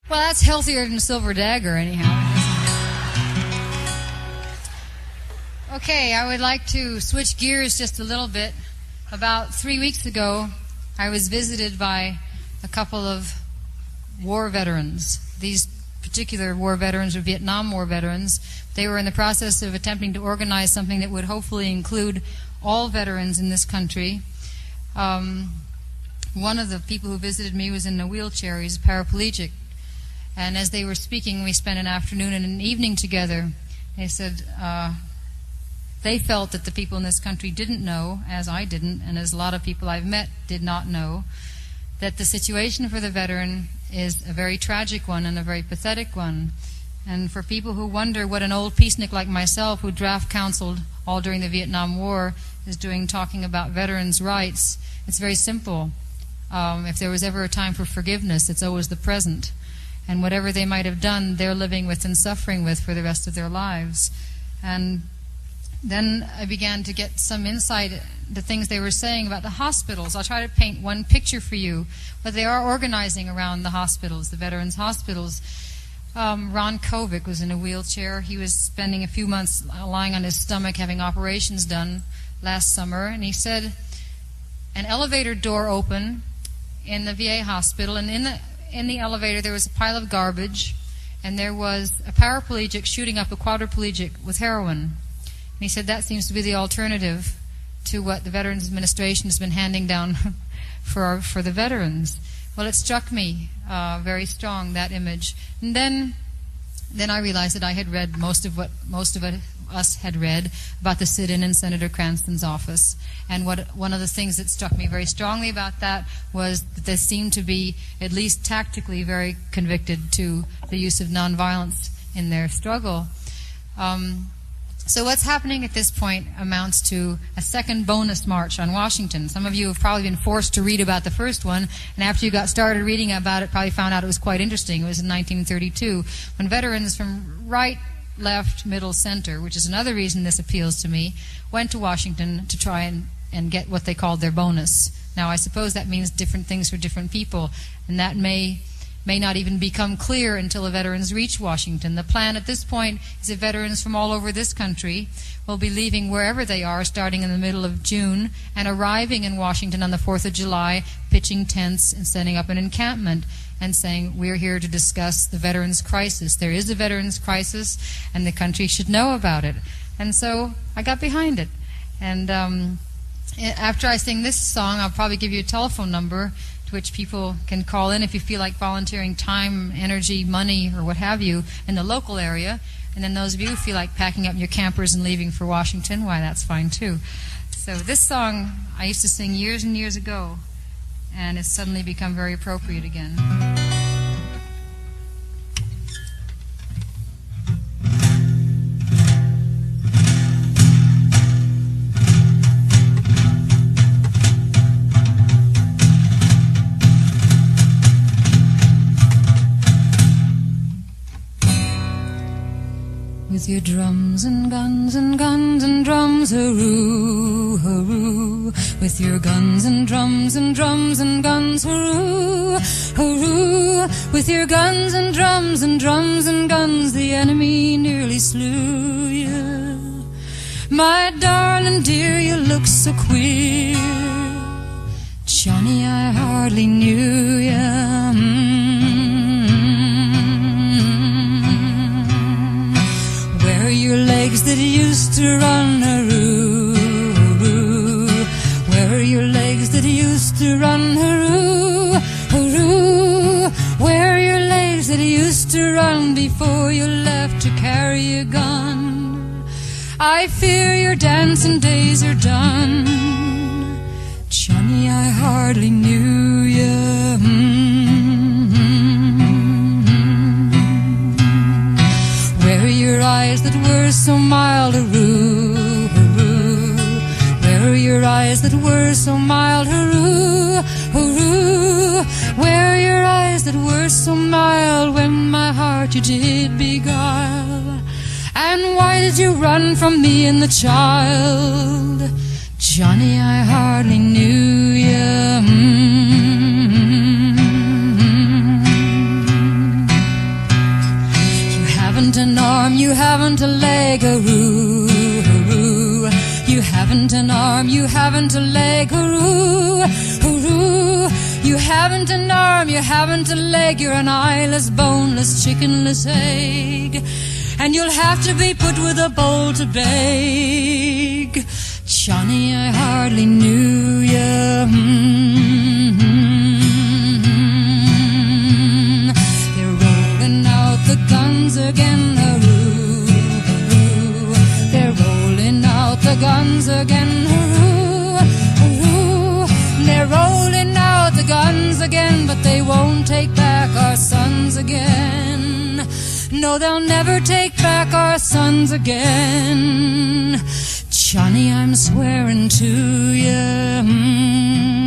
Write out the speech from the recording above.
Well, that's healthier than Silver Dagger, anyhow. Okay, I would like to switch gears just a little bit. About 3 weeks ago, I was visited by a couple of war veterans. These particular war veterans were Vietnam War veterans. They were in the process of attempting to organize something that would hopefully include all veterans in this country. One of the people who visited me was in a wheelchair. He's a paraplegic. And as they were speaking, we spent an afternoon and an evening together. They said they felt that the people in this country didn't know, as I didn't, and as a lot of people I've met did not know, that the situation for the veteran is a very tragic one and a very pathetic one. And for people who wonder what an old peacenik like myself, who draft counseled all during the Vietnam War, is doing talking about veterans' rights, it's very simple. If there was ever a time for forgiveness, it's always the present. And whatever they might have done, they're living with and suffering with for the rest of their lives. And then I began to get some insight into things they were saying about the hospitals. I'll try to paint one picture for you. But they are organizing around the hospitals, the veterans' hospitals. Ron Kovic was in a wheelchair. He was spending a few months lying on his stomach having operations done last summer. And he said an elevator door opened in the VA hospital, and in the elevator there was a pile of garbage, and there was a paraplegic shooting up a quadriplegic with heroin. And he said that seems to be the alternative to what the Veterans Administration has been handing down for the veterans. Well, it struck me very strong, that image. And then I realized that I had read most of us had read about the sit-in in Senator Cranston's office. And one of the things that struck me very strongly about that was that they seemed to be, at least tactically, very convicted to the use of nonviolence in their struggle. So what's happening at this point amounts to a second bonus march on Washington. Some of you have probably been forced to read about the first one, and after you got started reading about it, probably found out it was quite interesting. It was in 1932, when veterans from right, left, middle, center, which is another reason this appeals to me, went to Washington to try and get what they called their bonus. Now, I suppose that means different things for different people, and that may not even become clear until the veterans reach Washington. The plan at this point is that veterans from all over this country will be leaving wherever they are starting in the middle of June and arriving in Washington on the 4th of July, pitching tents and setting up an encampment and saying, we're here to discuss the veterans' crisis. There is a veterans' crisis, and the country should know about it. And so I got behind it. And after I sing this song, I'll probably give you a telephone number to which people can call in if you feel like volunteering time, energy, money, or what have you in the local area. And then those of you who feel like packing up your campers and leaving for Washington, why, that's fine too. So this song I used to sing years and years ago, and it's suddenly become very appropriate again. With your drums and guns and guns and drums, hooroo, hooroo. With your guns and drums and drums and guns, hooroo, hooroo. With your guns and drums and drums and guns, the enemy nearly slew you. My darling dear, you look so queer. Johnny, I hardly knew you. Where are your legs that used to run, hooroo, hooroo? Where are your legs that used to run, hooroo, hooroo? Where are your legs that used to run before you left to carry a gun? I fear your dancing days are done. Johnny, I hardly knew you. Where are your eyes that were so mild, hooroo, hooroo? Where are your eyes that were so mild, hooroo, hooroo? Where are your eyes that were so mild when my heart you did beguile? And why did you run from me and the child? Johnny, I hardly knew you. you haven't a leg, hoo-roo. You haven't an arm, you haven't a leg, hoo-roo, hoo-roo. You haven't an arm, you haven't a leg, you're an eyeless, boneless, chickenless egg. And you'll have to be put with a bowl to beg. Johnny, I hardly knew you. They're rolling out the guns again, hoo-roo, hoo-roo. They're rolling out the guns again, hoo-roo, hoo-roo. They're rolling out the guns again, but they won't take back our sons again. No, they'll never take back our sons again. Johnny, I'm swearing to you.